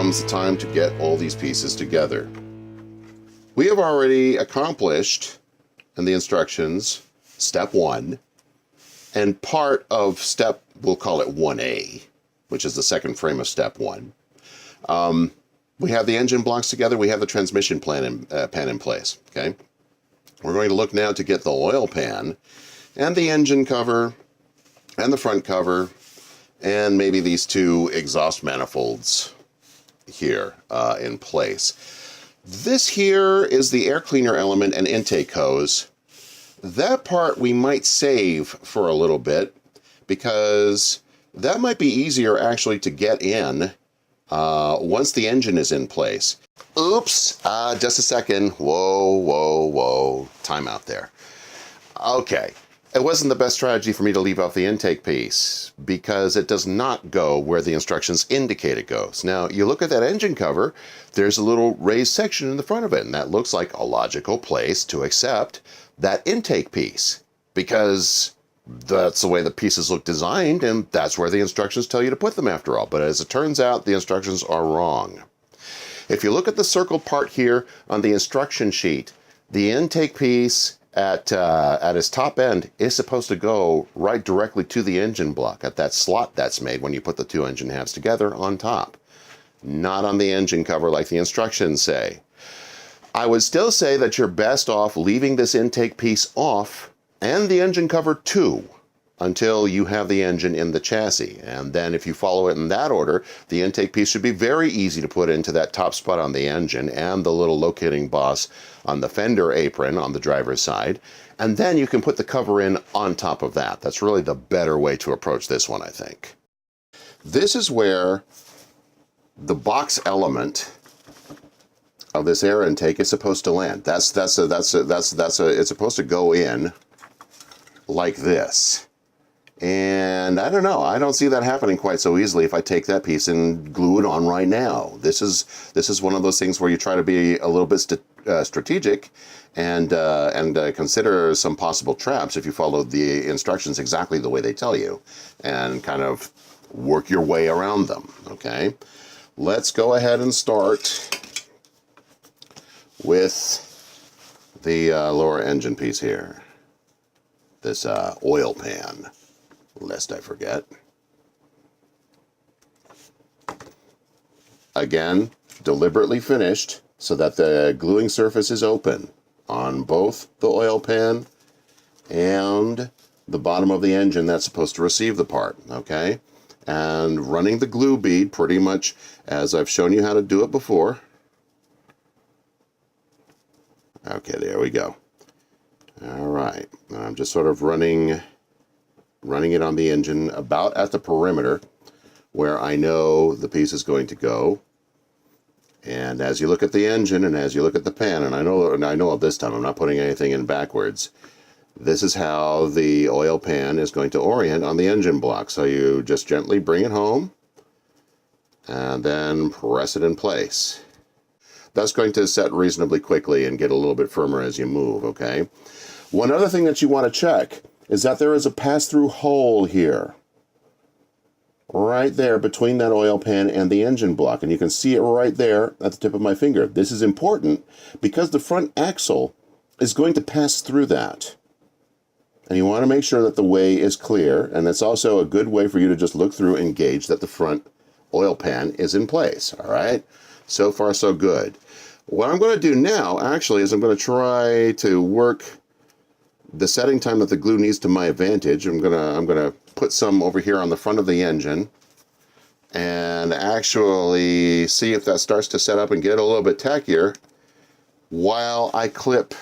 comes the time to get all these pieces together. We have already accomplished in the instructions step 1 and part of step, we'll call it 1A, which is the second frame of step 1. We have the engine blocks together, we have the transmission pan in place, okay? We're going to look now to get the oil pan and the engine cover and the front cover and maybe these 2 exhaust manifolds here in place. This here is the air cleaner element and intake hose. That part we might save for a little bit because that might be easier actually to get in once the engine is in place. Oops, just a second. Whoa. Time out there. Okay, it wasn't the best strategy for me to leave off the intake piece because it does not go where the instructions indicate it goes. Now, you look at that engine cover, there's a little raised section in the front of it, and that looks like a logical place to accept that intake piece because that's the way the pieces look designed, and that's where the instructions tell you to put them after all. But as it turns out, the instructions are wrong. If you look at the circled part here on the instruction sheet, the intake piece at its top end is supposed to go right directly to the engine block at that slot that's made when you put the 2 engine halves together on top, not on the engine cover like the instructions say. I would still say that you're best off leaving this intake piece off and the engine cover too until you have the engine in the chassis. And then if you follow it in that order, the intake piece should be very easy to put into that top spot on the engine and the little locating boss on the fender apron on the driver's side. And then you can put the cover in on top of that. That's really the better way to approach this one, I think. This is where the box element of this air intake is supposed to land. It's supposed to go in like this. And I don't know, I don't see that happening quite so easily if I take that piece and glue it on right now. This is one of those things where you try to be a little bit strategic and consider some possible traps if you follow the instructions exactly the way they tell you and kind of work your way around them, okay? Let's go ahead and start with the lower engine piece here. This oil pan, lest I forget. Again, deliberately finished so that the gluing surface is open on both the oil pan and the bottom of the engine that's supposed to receive the part, okay? And running the glue bead pretty much as I've shown you how to do it before. Okay, there we go. All right, I'm just sort of running it on the engine about at the perimeter where I know the piece is going to go. And as you look at the engine and as you look at the pan, and I know of this time I'm not putting anything in backwards, this is how the oil pan is going to orient on the engine block. So you just gently bring it home and then press it in place. That's going to set reasonably quickly and get a little bit firmer as you move, okay? One other thing that you want to check is that there is a pass-through hole here, right there between that oil pan and the engine block, and you can see it right there at the tip of my finger. This is important because the front axle is going to pass through that. And you want to make sure that the way is clear, and it's also a good way for you to just look through and gauge that the front oil pan is in place, all right? So far, so good. What I'm going to do now, actually, is I'm going to try to work the setting time that the glue needs to my advantage. I'm gonna put some over here on the front of the engine and actually see if that starts to set up and get a little bit tackier while I clip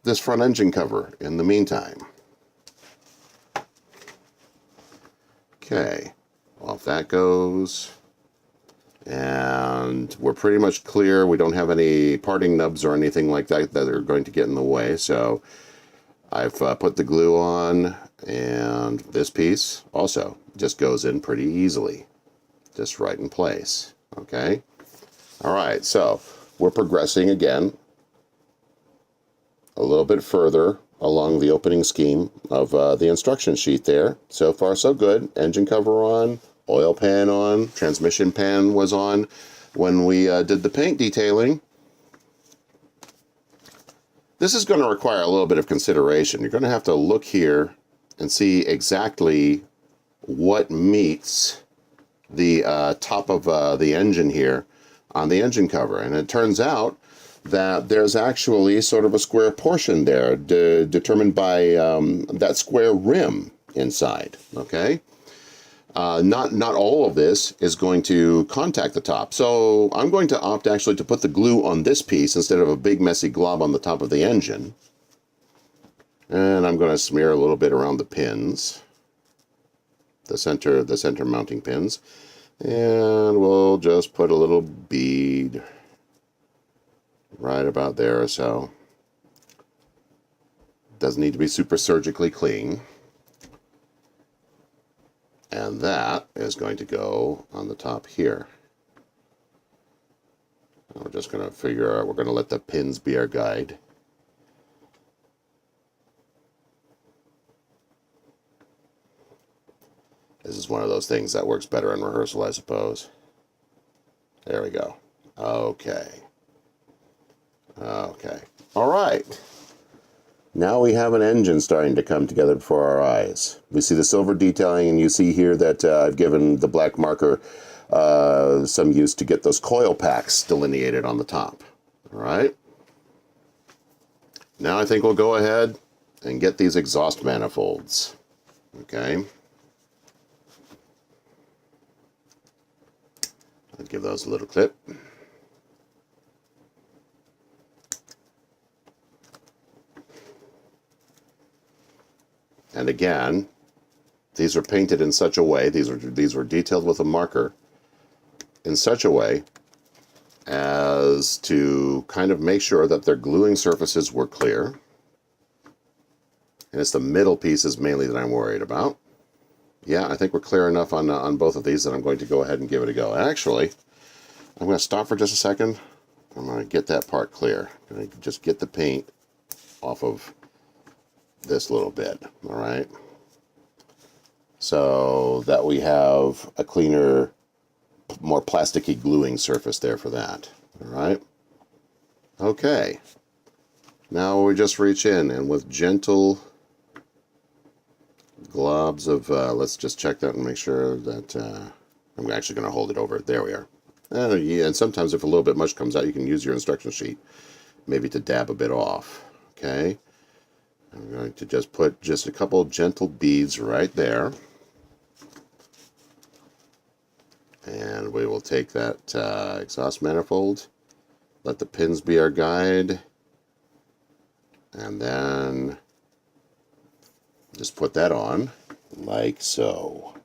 this front engine cover in the meantime. Okay, off that goes. And we're pretty much clear. We don't have any parting nubs or anything like that that are going to get in the way. So I've put the glue on, and this piece also just goes in pretty easily, just right in place, okay? All right, so we're progressing again a little bit further along the opening scheme of the instruction sheet there. So far, so good. Engine cover on, oil pan on, transmission pan was on. when we did the paint detailing. This is going to require a little bit of consideration. You're going to have to look here and see exactly what meets the top of the engine here on the engine cover. And it turns out that there's actually sort of a square portion there determined by that square rim inside, okay? Not all of this is going to contact the top. So I'm going to opt actually to put the glue on this piece instead of a big messy glob on the top of the engine. And I'm going to smear a little bit around the pins, the center mounting pins. And we'll just put a little bead right about there or so. Doesn't need to be super surgically clean. And that is going to go on the top here. And we're just going to figure out, we're going to let the pins be our guide. This is one of those things that works better in rehearsal, I suppose. There we go. Okay. Okay. All right. Now we have an engine starting to come together before our eyes. We see the silver detailing, and you see here that I've given the black marker some use to get those coil packs delineated on the top. All right. Now I think we'll go ahead and get these exhaust manifolds. Okay. I'll give those a little clip. And again, these are painted in such a way, these were detailed with a marker in such a way as to kind of make sure that their gluing surfaces were clear. And it's the middle pieces mainly that I'm worried about. Yeah, I think we're clear enough on both of these that I'm going to go ahead and give it a go. Actually, I'm going to stop for just a second. I'm going to get that part clear. I'm going to just get the paint off of this little bit, all right? So that we have a cleaner, more plasticky gluing surface there for that, all right? Okay. Now we just reach in and with gentle globs of, let's just check that and make sure that, I'm actually going to hold it over. There we are. Yeah, and sometimes if a little bit much comes out, you can use your instruction sheet maybe to dab a bit off, okay? I'm going to just put just a couple gentle beads right there. And we will take that exhaust manifold, let the pins be our guide, and then just put that on like so.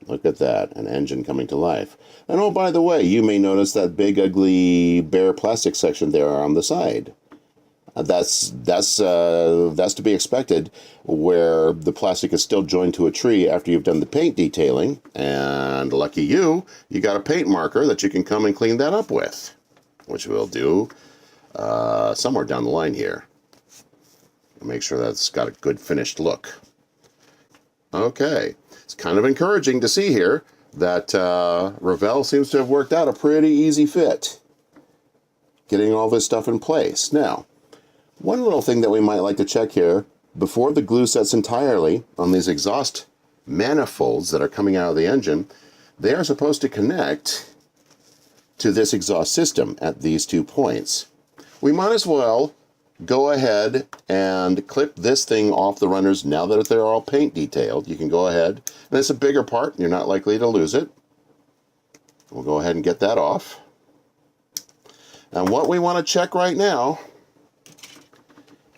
Look at that, an engine coming to life. And oh, by the way, you may notice that big, ugly, bare plastic section there on the side. That's to be expected, where the plastic is still joined to a tree after you've done the paint detailing. And lucky you, you got a paint marker that you can come and clean that up with, which we'll do somewhere down the line here. Make sure that's got a good finished look. Okay, it's kind of encouraging to see here that Revell seems to have worked out a pretty easy fit, getting all this stuff in place. Now, one little thing that we might like to check here, before the glue sets entirely on these exhaust manifolds that are coming out of the engine, they are supposed to connect to this exhaust system at these 2 points. We might as well go ahead and clip this thing off the runners now that they're all paint detailed. You can go ahead, and it's a bigger part, and you're not likely to lose it. We'll go ahead and get that off. And what we want to check right now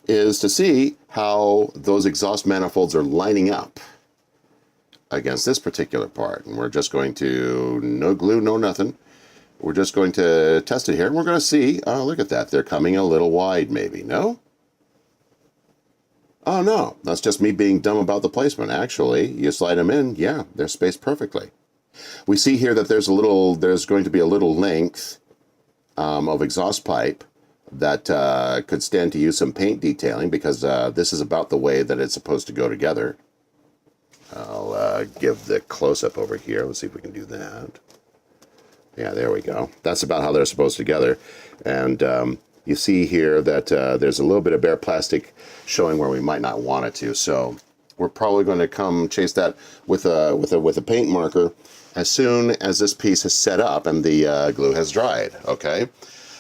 is to see how those exhaust manifolds are lining up against this particular part. And we're just going to, no glue, no nothing. We're just going to test it here, and we're going to see, oh, look at that, they're coming a little wide maybe, no? Oh no, that's just me being dumb about the placement. Actually, you slide them in, yeah, they're spaced perfectly. We see here that there's going to be a little length of exhaust pipe that could stand to use some paint detailing, because this is about the way that it's supposed to go together. I'll give the close-up over here. Let's see if we can do that. Yeah, there we go. That's about how they're supposed together. And you see here that there's a little bit of bare plastic showing where we might not want it to. So we're probably going to come chase that with a paint marker as soon as this piece is set up and the glue has dried. Okay.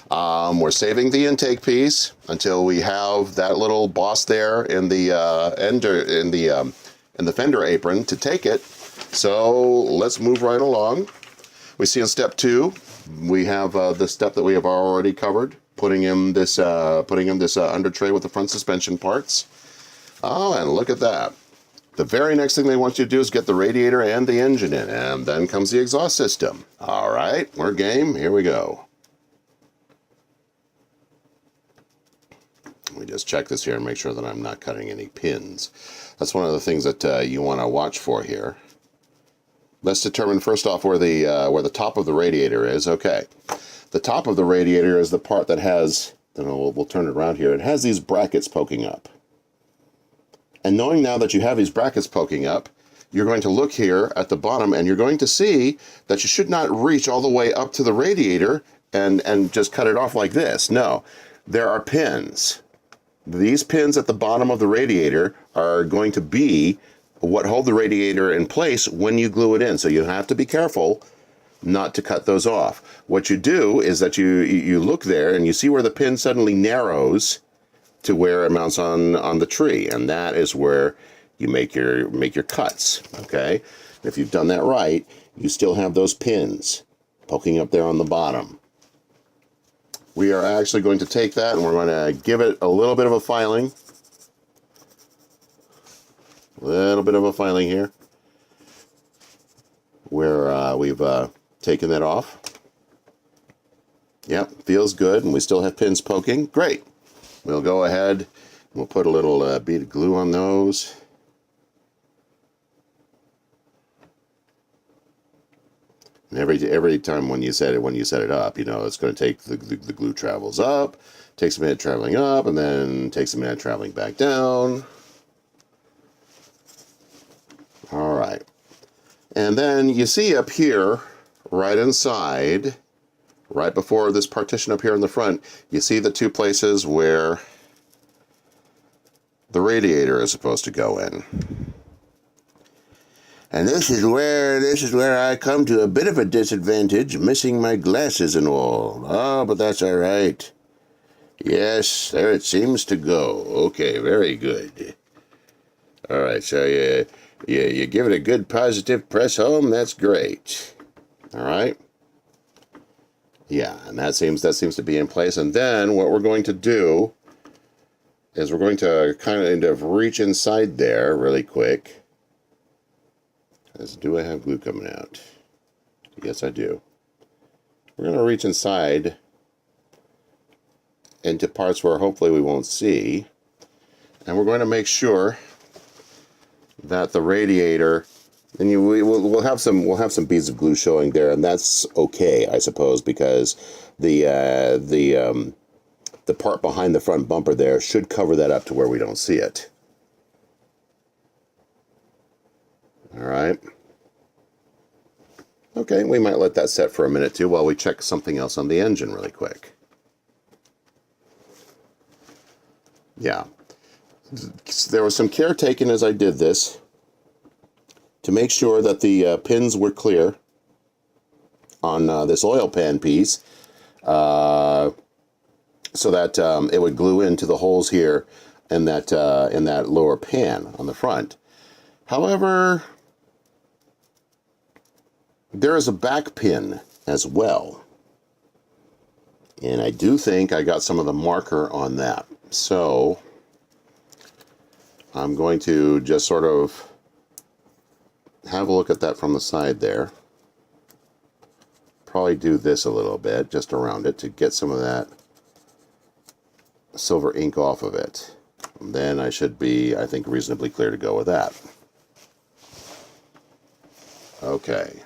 We're saving the intake piece until we have that little boss there in the in the fender apron to take it. So let's move right along. We see in step 2, we have the step that we have already covered, putting in this under tray with the front suspension parts. Oh, and look at that. The very next thing they want you to do is get the radiator and the engine in, and then comes the exhaust system. All right, we're game. Here we go. Let me just check this here and make sure that I'm not cutting any pins. That's one of the things that you want to watch for here. Let's determine first off where the top of the radiator is. Okay, the top of the radiator is the part that has, we'll turn it around here, it has these brackets poking up. And knowing now that you have these brackets poking up, you're going to look here at the bottom and you're going to see that you should not reach all the way up to the radiator and just cut it off like this. No, there are pins. These pins at the bottom of the radiator are going to be what hold the radiator in place when you glue it in. So you have to be careful not to cut those off. What you do is that you look there and you see where the pin suddenly narrows to where it mounts on the tree, and that is where you make your cuts. Okay, and if you've done that right, you still have those pins poking up there on the bottom. We are actually going to take that and we're going to give it a little bit of a filing. Little bit of a filing here where we've taken that off. Yep, feels good, and we still have pins poking. Great. We'll go ahead and we'll put a little bead of glue on those. And every time when you set it up, it's going to take the glue travels up, takes a minute traveling up, and then takes a minute traveling back down. All right, and then you see up here, right inside, right before this partition up here in the front, you see the 2 places where the radiator is supposed to go in. And this is where I come to a bit of a disadvantage, missing my glasses and all. Oh, but that's all right. Yes, there it seems to go. Okay, very good. All right, so you give it a good positive press home. That's great. All right. Yeah, and that seems to be in place. And then what we're going to do is we're going to kind of reach inside there really quick. Do I have glue coming out? Yes, I do. We're going to reach inside into parts where hopefully we won't see. And we're going to make sure that the radiator, and we'll have some beads of glue showing there, and that's okay, I suppose, because the part behind the front bumper there should cover that up to where we don't see it. All right. Okay, we might let that set for a minute too while we check something else on the engine really quick. Yeah. There was some care taken as I did this to make sure that the pins were clear on this oil pan piece so that it would glue into the holes here in that lower pan on the front. However, there is a back pin as well, and I do think I got some of the marker on that. So I'm going to just sort of have a look at that from the side there. Probably do this a little bit just around it to get some of that silver ink off of it. And then I should be, I think, reasonably clear to go with that. Okay.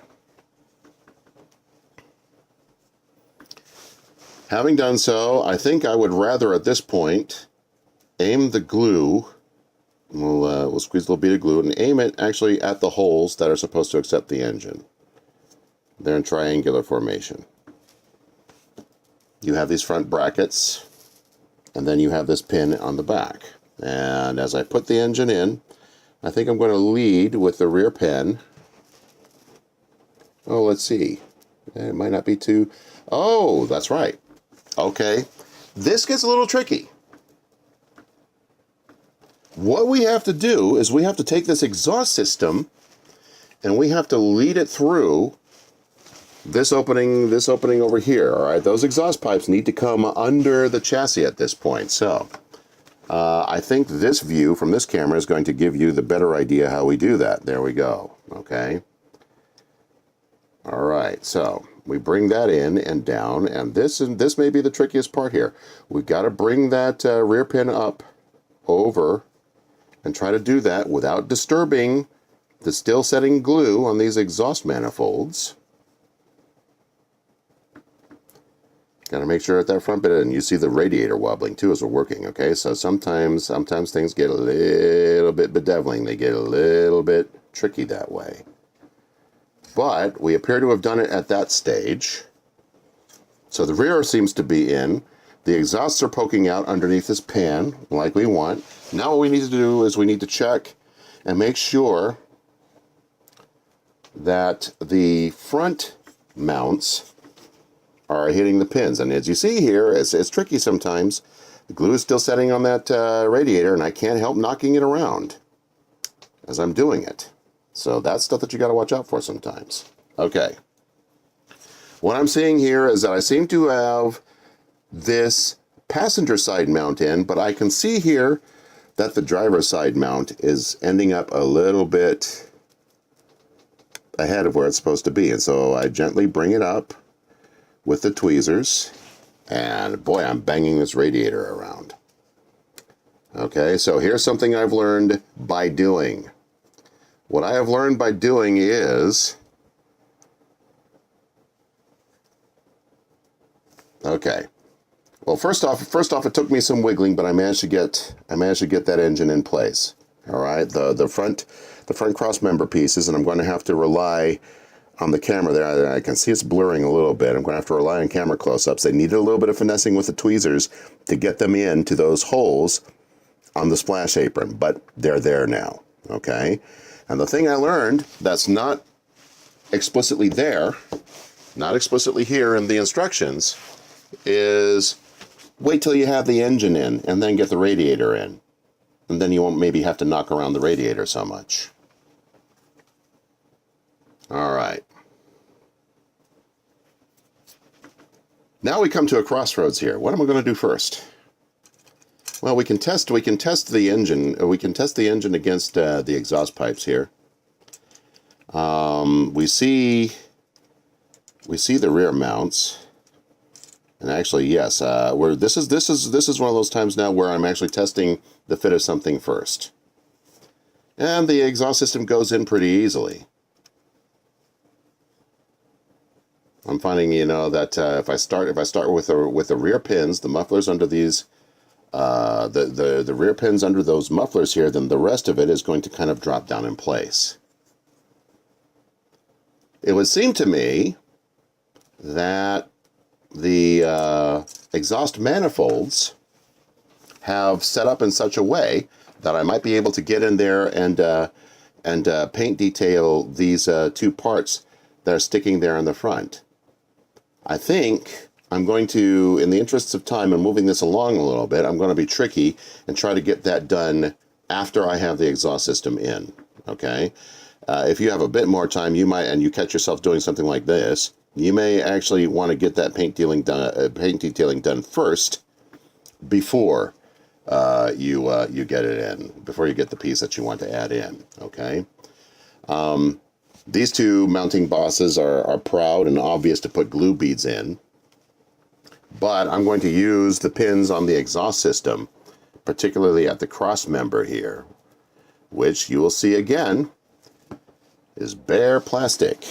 Having done so, I think I would rather at this point aim the glue. We'll squeeze a little bit of glue and aim it actually at the holes that are supposed to accept the engine. They're in triangular formation. You have these front brackets, and then you have this pin on the back. And as I put the engine in, I think I'm going to lead with the rear pin. Oh, let's see. It might not be too... Oh, that's right. Okay. This gets a little tricky. What we have to do is we have to take this exhaust system and we have to lead it through this opening over here. All right, those exhaust pipes need to come under the chassis at this point. So I think this view from this camera is going to give you the better idea how we do that. There we go. Okay. All right, so we bring that in and down, and this may be the trickiest part here. We've got to bring that rear pin up over and try to do that without disturbing the still setting glue on these exhaust manifolds. Got to make sure that front bit, and you see the radiator wobbling too as we're working, okay? So sometimes things get a little bit bedeviling. They get a little bit tricky that way. But we appear to have done it at that stage. So the rear seems to be in. The exhausts are poking out underneath this pan like we want. Now what we need to do is we need to check and make sure that the front mounts are hitting the pins. And as you see here, it's tricky sometimes. The glue is still setting on that radiator, and I can't help knocking it around as I'm doing it. So that's stuff that you got to watch out for sometimes. Okay. What I'm seeing here is that I seem to have this passenger side mount in, but I can see here that the driver's side mount is ending up a little bit ahead of where it's supposed to be. And so I gently bring it up with the tweezers, and boy, I'm banging this radiator around. Okay, so here's something I've learned by doing. What I have learned by doing is, okay. Well, first off, it took me some wiggling, but I managed to get that engine in place. All right, the front cross member pieces, and I'm going to have to rely on the camera there. I can see it's blurring a little bit. I'm going to have to rely on camera close-ups. They needed a little bit of finessing with the tweezers to get them into those holes on the splash apron, but they're there now. Okay. And the thing I learned that's not explicitly there, not explicitly here in the instructions, is wait till you have the engine in and then get the radiator in. And then you won't maybe have to knock around the radiator so much. All right. Now we come to a crossroads here. What am I going to do first? Well, we can test the engine. We can test the engine against the exhaust pipes here. We see the rear mounts, and actually, yes, this is one of those times now where I'm actually testing the fit of something first, and the exhaust system goes in pretty easily. I'm finding, you know, that if I start with the rear pins, the mufflers under these. The rear pins under those mufflers here, then the rest of it is going to kind of drop down in place. It would seem to me that the exhaust manifolds have set up in such a way that I might be able to get in there and paint detail these two parts that are sticking there in the front. I think I'm going to, in the interests of time and moving this along a little bit, I'm going to be tricky and try to get that done after I have the exhaust system in, okay? If you have a bit more time, you might, and you catch yourself doing something like this, you may actually want to get that paint detailing done first before you get it in, before you get the piece that you want to add in, okay? These two mounting bosses are proud and obvious to put glue beads in. But I'm going to use the pins on the exhaust system, particularly at the cross member here, which you will see again is bare plastic.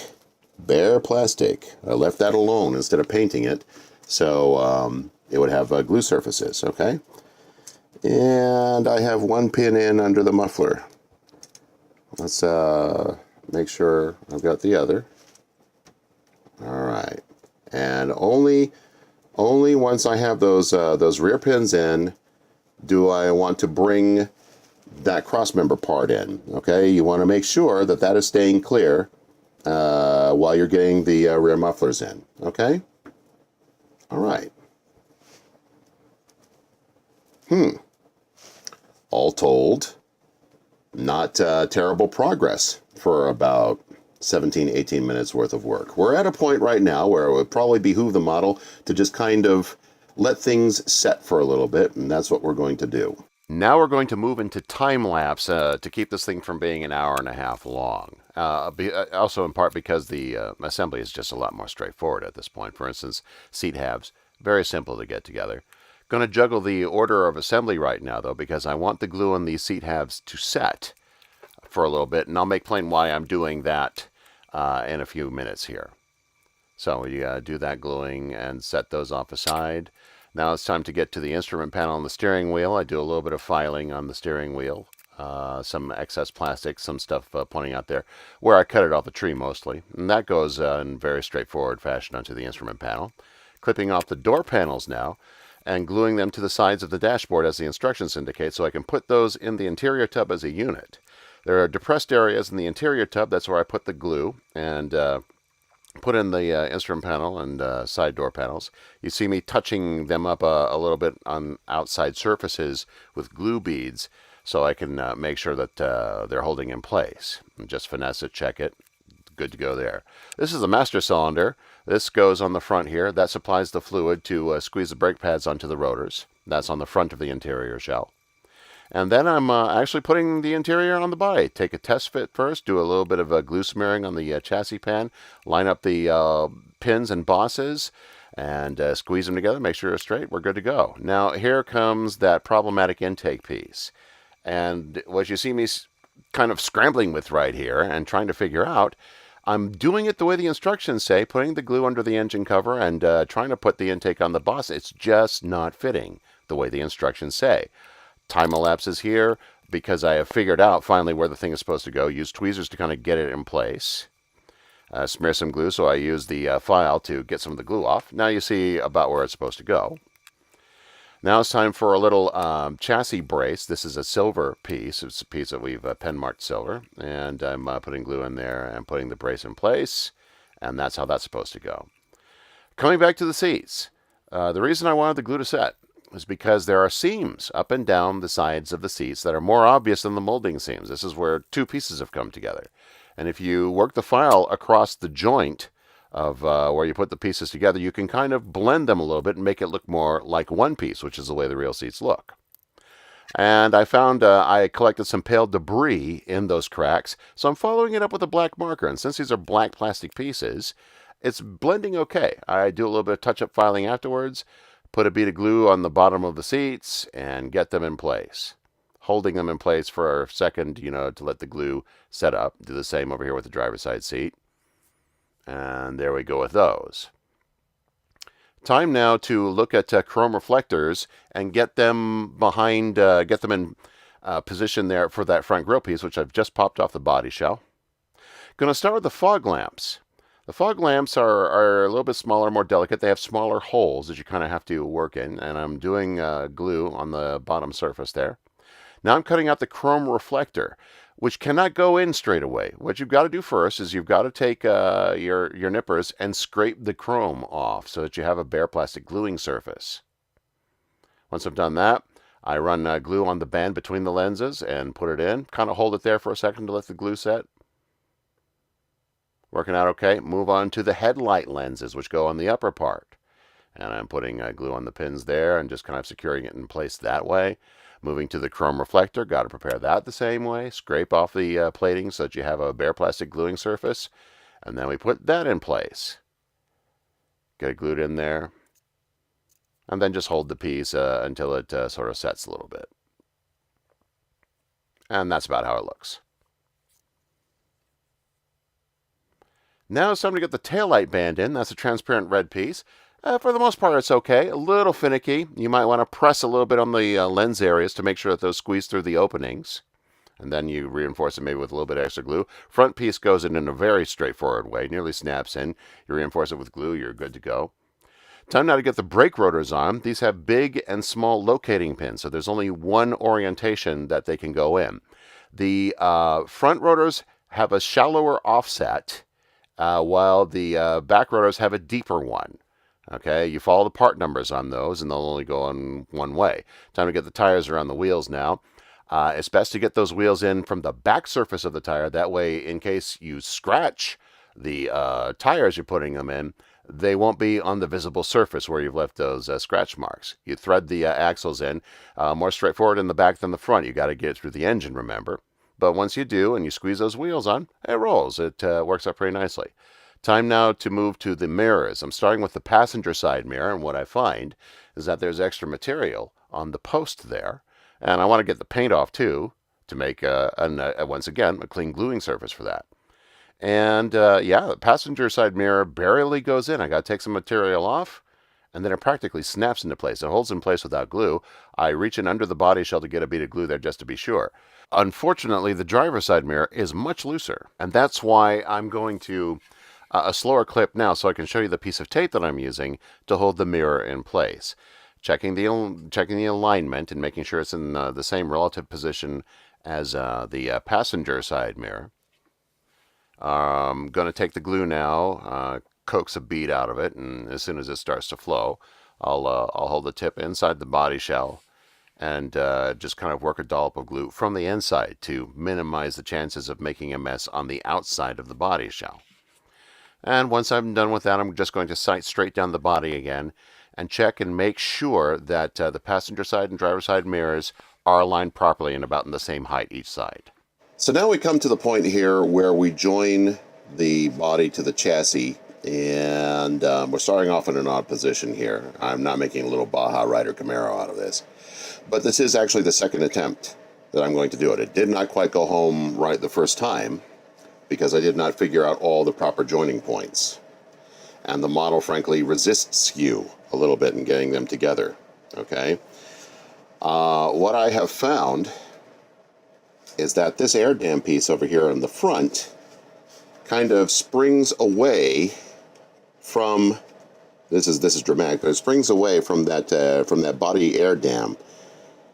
Bare plastic. I left that alone instead of painting it, so it would have glue surfaces, okay? And I have one pin in under the muffler. Let's make sure I've got the other. And only once I have those rear pins in do I want to bring that crossmember part in. Okay, you want to make sure that that is staying clear while you're getting the rear mufflers in. Okay, all right. All told, not terrible progress for about 17, 18 minutes worth of work. We're at a point right now where it would probably behoove the model to just kind of let things set for a little bit, and that's what we're going to do. Now we're going to move into time-lapse to keep this thing from being an hour and a half long. Also in part because the assembly is just a lot more straightforward at this point. For instance, seat halves, very simple to get together. Going to juggle the order of assembly right now, though, because I want the glue on these seat halves to set for a little bit, and I'll make plain why I'm doing that in a few minutes here. So we do that gluing and set those off aside. Now it's time to get to the instrument panel on the steering wheel. I do a little bit of filing on the steering wheel, some excess plastic, some stuff pointing out there, where I cut it off the tree mostly. And that goes in very straightforward fashion onto the instrument panel. Clipping off the door panels now, and gluing them to the sides of the dashboard as the instructions indicate, so I can put those in the interior tub as a unit. There are depressed areas in the interior tub. That's where I put the glue and put in the instrument panel and side door panels. You see me touching them up a little bit on outside surfaces with glue beads so I can make sure that they're holding in place. And just finesse it, check it. Good to go there. This is the master cylinder. This goes on the front here. That supplies the fluid to squeeze the brake pads onto the rotors. That's on the front of the interior shell. And then I'm actually putting the interior on the body. Take a test fit first, do a little bit of glue smearing on the chassis pan, line up the pins and bosses, and squeeze them together, make sure they're straight. We're good to go. Now here comes that problematic intake piece. And what you see me kind of scrambling with right here and trying to figure out, I'm doing it the way the instructions say, putting the glue under the engine cover and trying to put the intake on the boss. It's just not fitting the way the instructions say. Time elapses here because I have figured out finally where the thing is supposed to go. Use tweezers to kind of get it in place. Smear some glue, so I use the file to get some of the glue off. Now you see about where it's supposed to go. Now it's time for a little chassis brace. This is a silver piece. It's a piece that we've pen marked silver. And I'm putting glue in there and putting the brace in place. And that's how that's supposed to go. Coming back to the seats. The reason I wanted the glue to set is because there are seams up and down the sides of the seats that are more obvious than the molding seams. This is where two pieces have come together. And if you work the file across the joint of where you put the pieces together, you can kind of blend them a little bit and make it look more like one piece, which is the way the real seats look. And I found I collected some pale debris in those cracks, so I'm following it up with a black marker. And since these are black plastic pieces, it's blending okay. I do a little bit of touch-up filing afterwards, put a bead of glue on the bottom of the seats, and get them in place. Holding them in place for a second, to let the glue set up. Do the same over here with the driver's side seat. And there we go with those. Time now to look at chrome reflectors and get them behind, get them in position there for that front grille piece, which I've just popped off the body shell. Going to start with the fog lamps. The fog lamps are a little bit smaller, more delicate. They have smaller holes that you kind of have to work in, and I'm doing glue on the bottom surface there. Now I'm cutting out the chrome reflector, which cannot go in straight away. What you've got to do first is you've got to take your nippers and scrape the chrome off so that you have a bare plastic gluing surface. Once I've done that, I run glue on the band between the lenses and put it in. Kind of hold it there for a second to let the glue set. Working out okay. Move on to the headlight lenses, which go on the upper part. And I'm putting glue on the pins there and just kind of securing it in place that way. Moving to the chrome reflector, got to prepare that the same way. Scrape off the plating so that you have a bare plastic gluing surface. And then we put that in place. Get it glued in there. And then just hold the piece until it sort of sets a little bit. And that's about how it looks. Now it's time to get the taillight band in. That's a transparent red piece. For the most part, it's okay. A little finicky. You might want to press a little bit on the lens areas to make sure that those squeeze through the openings. and then you reinforce it maybe with a little bit of extra glue. Front piece goes in a very straightforward way, nearly snaps in. You reinforce it with glue, you're good to go. Time now to get the brake rotors on. These have big and small locating pins, so there's only one orientation that they can go in. The front rotors have a shallower offset, while the back rotors have a deeper one. Okay, you follow the part numbers on those, and they'll only go in one way. Time to get the tires around the wheels now. It's best to get those wheels in from the back surface of the tire. That way, in case you scratch the tires you're putting them in, they won't be on the visible surface where you've left those scratch marks. You thread the axles in. More straightforward in the back than the front. You got to get it through the engine, remember. But once you do and you squeeze those wheels on, it rolls. It works out pretty nicely. Time now to move to the mirrors. I'm starting with the passenger side mirror, and what I find is that there's extra material on the post there. And I want to get the paint off too to make, once again, a clean gluing surface for that. And yeah, the passenger side mirror barely goes in. I got to take some material off, and then it practically snaps into place. It holds in place without glue. I reach in under the body shell to get a bead of glue there just to be sure. Unfortunately, the driver's side mirror is much looser, and that's why I'm going to a slower clip now so I can show you the piece of tape that I'm using to hold the mirror in place. Checking the alignment and making sure it's in the same relative position as the passenger side mirror. I'm going to take the glue now, coax a bead out of it, and as soon as it starts to flow, I'll hold the tip inside the body shell and just kind of work a dollop of glue from the inside to minimize the chances of making a mess on the outside of the body shell. And once I'm done with that, I'm just going to sight straight down the body again and check and make sure that the passenger side and driver side mirrors are aligned properly and about in the same height each side. So now we come to the point here where we join the body to the chassis, and we're starting off in an odd position here. I'm not making a little Baja Rider Camaro out of this, but this is actually the second attempt that I'm going to do it. It did not quite go home right the first time because I did not figure out all the proper joining points, and the model frankly resists skew a little bit in getting them together. Okay, what I have found is that this air dam piece over here in the front kind of springs away from, this is dramatic, but it springs away from that body air dam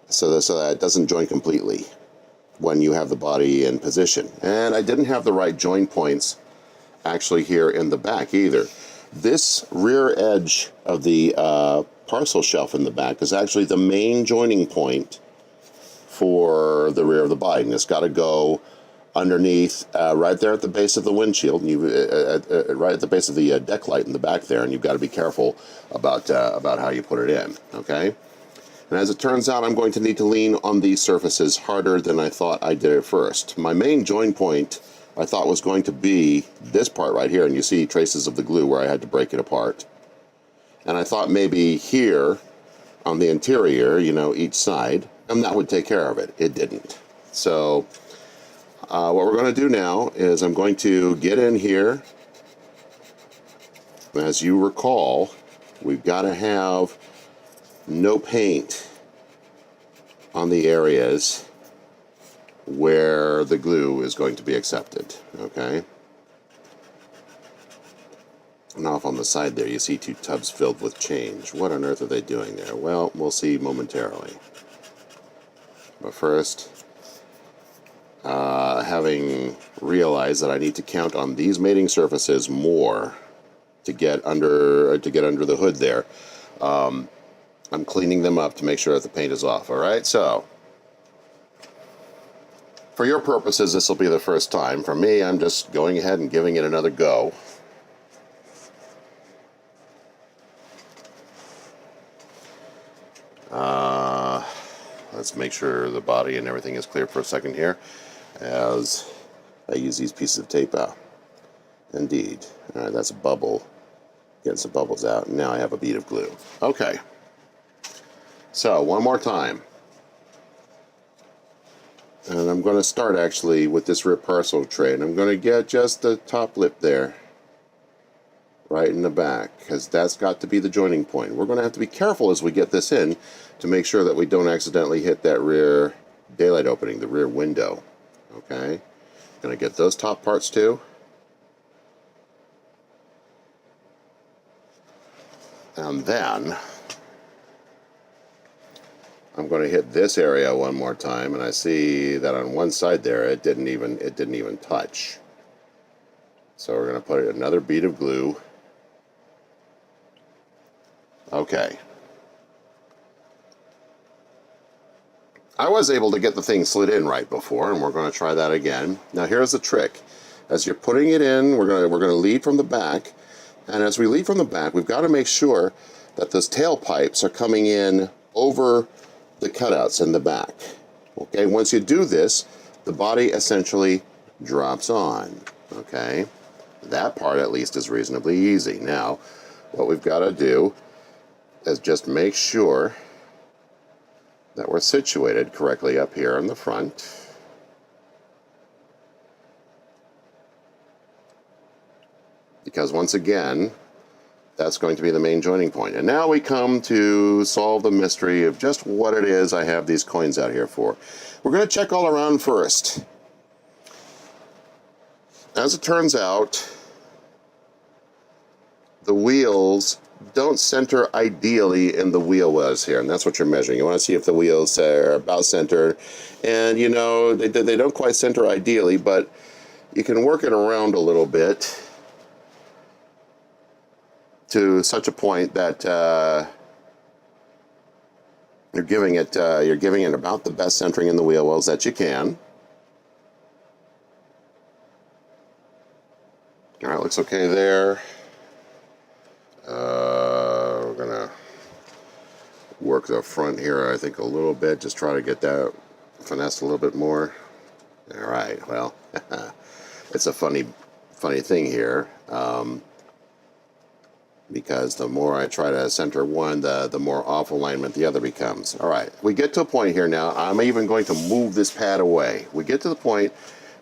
so that it doesn't join completely when you have the body in position. And I didn't have the right join points actually here in the back either. This rear edge of the parcel shelf in the back is actually the main joining point for the rear of the body, and it's got to go underneath, right there at the base of the windshield, and right at the base of the deck light in the back there, and you've got to be careful about how you put it in. Okay, and as it turns out, I'm going to need to lean on these surfaces harder than I thought I did at first. My main join point I thought was going to be this part right here, and you see traces of the glue where I had to break it apart. And I thought maybe here on the interior, you know, each side, and that would take care of it. It didn't. So what we're going to do now is I'm going to get in here. As you recall, we've got to have no paint on the areas where the glue is going to be accepted. Okay. And off on the side there, you see two tubs filled with change. What on earth are they doing there? Well, we'll see momentarily. But first, having realized that I need to count on these mating surfaces more to get under the hood there, I'm cleaning them up to make sure that the paint is off. All right, so for your purposes, this will be the first time. For me, I'm just going ahead and giving it another go. Let's make sure the body and everything is clear for a second here as I use these pieces of tape out. Indeed. All right, that's a bubble. Getting some bubbles out. Now I have a bead of glue. Okay. So, one more time. And I'm going to start actually with this rear parcel tray. And I'm going to get just the top lip there. Right in the back, because that's got to be the joining point. We're going to have to be careful as we get this in to make sure that we don't accidentally hit that rear daylight opening, the rear window. Okay, gonna get those top parts too. And then I'm going to hit this area one more time, and I see that on one side there it didn't even touch. So we're going to put another bead of glue. Okay. I was able to get the thing slid in right before, and we're going to try that again. Now here's the trick. As you're putting it in, we're going to lead from the back, and as we lead from the back, we've got to make sure that those tailpipes are coming in over the cutouts in the back. Okay, once you do this, the body essentially drops on. Okay, that part at least is reasonably easy. Now, what we've got to do is just make sure that we're situated correctly up here in the front. Because once again, that's going to be the main joining point. And now we come to solve the mystery of just what it is I have these coins out here for. We're going to check all around first. As it turns out, the wheels don't center ideally in the wheel wells here, and that's what you're measuring. You want to see if the wheels are about center, and you know, they don't quite center ideally, but you can work it around a little bit to such a point that you're giving it about the best centering in the wheel wells that you can. All right, looks okay there. We're gonna work the front here, I think, a little bit. Just try to get that finessed a little bit more. All right. Well, it's a funny thing here. Because the more I try to center one, the more off alignment the other becomes. All right, we get to a point here now. I'm even going to move this pad away. We get to the point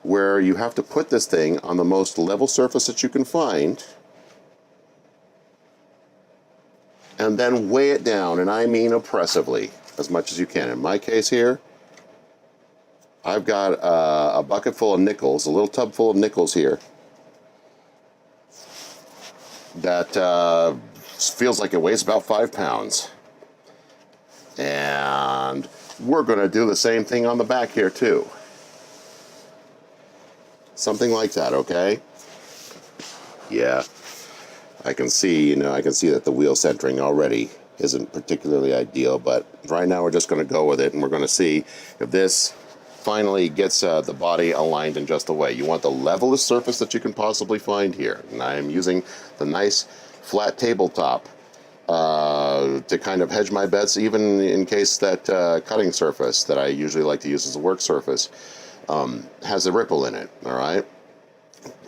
where you have to put this thing on the most level surface that you can find, and then weigh it down, and I mean oppressively, as much as you can. In my case here, I've got a bucket full of nickels, a little tub full of nickels here, that feels like it weighs about 5 pounds. And we're going to do the same thing on the back here too. Something like that, okay? Yeah, I can see, that the wheel centering already isn't particularly ideal, but right now we're just going to go with it, and we're going to see if this finally gets the body aligned in just the way. You want the levelest surface that you can possibly find here. And I am using the nice flat tabletop to kind of hedge my bets, even in case that cutting surface that I usually like to use as a work surface has a ripple in it, all right?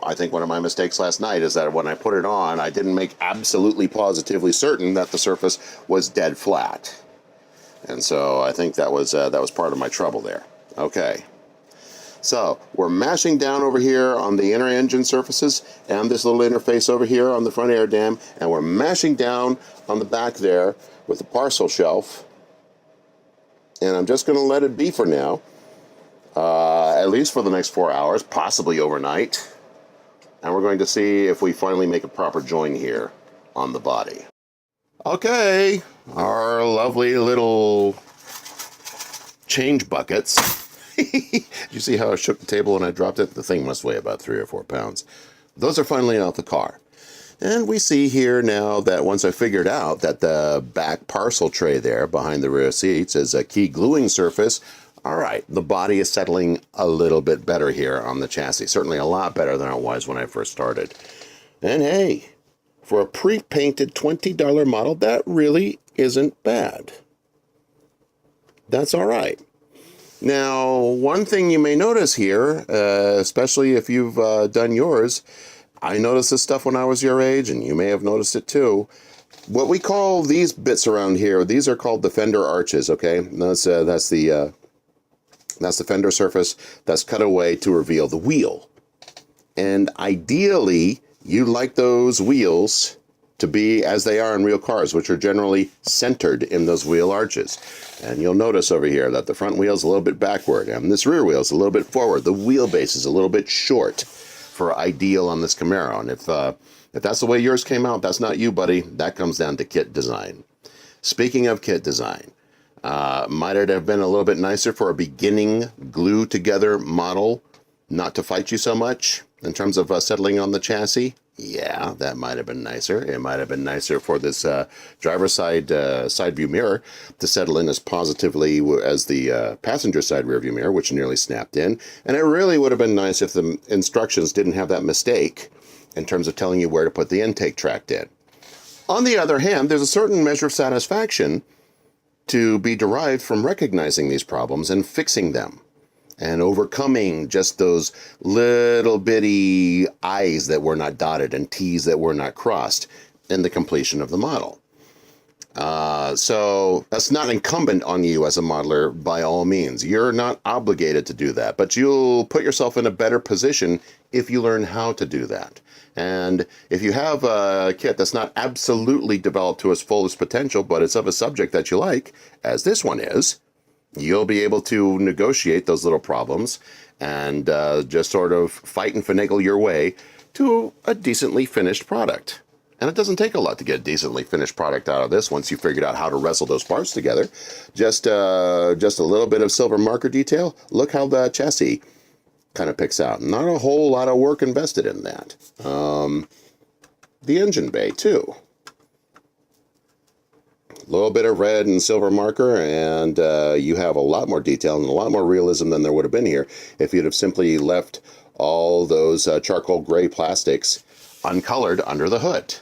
I think one of my mistakes last night is that when I put it on, I didn't make absolutely positively certain that the surface was dead flat. And so I think that was part of my trouble there. Okay, so we're mashing down over here on the inner engine surfaces and this little interface over here on the front air dam, and we're mashing down on the back there with the parcel shelf. And I'm just going to let it be for now, at least for the next 4 hours, possibly overnight. And we're going to see if we finally make a proper join here on the body. Okay, our lovely little change buckets. You see how I shook the table when I dropped it? The thing must weigh about 3 or 4 pounds. Those are finally out the car. And we see here now that once I figured out that the back parcel tray there behind the rear seats is a key gluing surface, all right, the body is settling a little bit better here on the chassis. Certainly a lot better than it was when I first started. And hey, for a pre-painted $20 model, that really isn't bad. That's all right. Now, one thing you may notice here, especially if you've done yours, I noticed this stuff when I was your age, and you may have noticed it too. What we call these bits around here, these are called the fender arches, okay? That's the fender surface that's cut away to reveal the wheel. And ideally, you like those wheels to be as they are in real cars, which are generally centered in those wheel arches. And you'll notice over here that the front wheel is a little bit backward, and this rear wheel is a little bit forward. The wheelbase is a little bit short for ideal on this Camaro. And if that's the way yours came out, that's not you, buddy. That comes down to kit design. Speaking of kit design, might it have been a little bit nicer for a beginning glue-together model not to fight you so much in terms of settling on the chassis? Yeah, that might have been nicer. It might have been nicer for this driver's side view mirror to settle in as positively as the passenger side rear view mirror, which nearly snapped in. And it really would have been nice if the instructions didn't have that mistake in terms of telling you where to put the intake tract in. On the other hand, there's a certain measure of satisfaction to be derived from recognizing these problems and fixing them, and overcoming just those little bitty I's that were not dotted and T's that were not crossed in the completion of the model. So that's not incumbent on you as a modeler by all means. You're not obligated to do that, but you'll put yourself in a better position if you learn how to do that. And if you have a kit that's not absolutely developed to its fullest potential, but it's of a subject that you like, as this one is, you'll be able to negotiate those little problems and just sort of fight and finagle your way to a decently finished product. And it doesn't take a lot to get a decently finished product out of this once you figured out how to wrestle those parts together. Just a little bit of silver marker detail. Look how the chassis kind of picks out. Not a whole lot of work invested in that. The engine bay, too. A little bit of red and silver marker, and you have a lot more detail and a lot more realism than there would have been here if you'd have simply left all those charcoal gray plastics uncolored under the hood.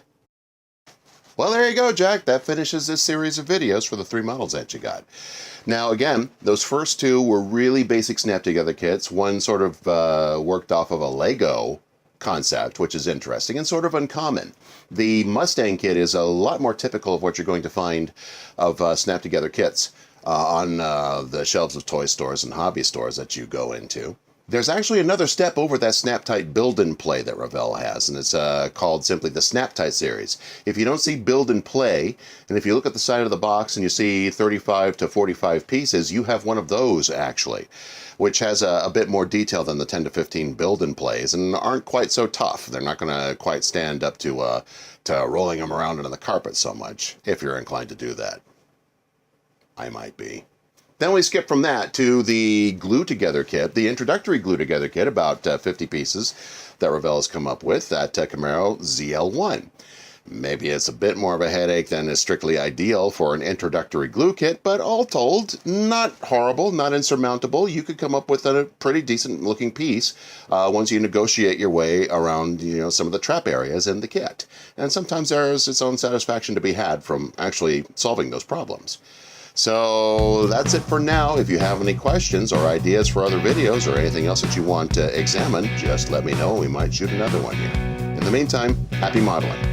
Well, there you go, Jack. That finishes this series of videos for the 3 models that you got. Now, again, those first 2 were really basic snap-together kits. One sort of worked off of a Lego concept, which is interesting and sort of uncommon. The Mustang kit is a lot more typical of what you're going to find of snap-together kits on the shelves of toy stores and hobby stores that you go into. There's actually another step over that Snap-Tight Build and Play that Revell has, and it's called simply the Snap-Tight series. If you don't see Build and Play, and if you look at the side of the box and you see 35 to 45 pieces, you have one of those, actually, which has a bit more detail than the 10 to 15 Build and Plays, and aren't quite so tough. They're not going to quite stand up to rolling them around on the carpet so much, if you're inclined to do that. I might be. Then we skip from that to the glue-together kit, the introductory glue-together kit, about 50 pieces that Revell has come up with, that Camaro ZL-1. Maybe it's a bit more of a headache than is strictly ideal for an introductory glue kit, but all told, not horrible, not insurmountable. You could come up with a pretty decent-looking piece once you negotiate your way around, some of the trap areas in the kit. And sometimes there's its own satisfaction to be had from actually solving those problems. So that's it for now. If you have any questions or ideas for other videos or anything else that you want to examine, just let me know and we might shoot another one here. In the meantime, happy modeling.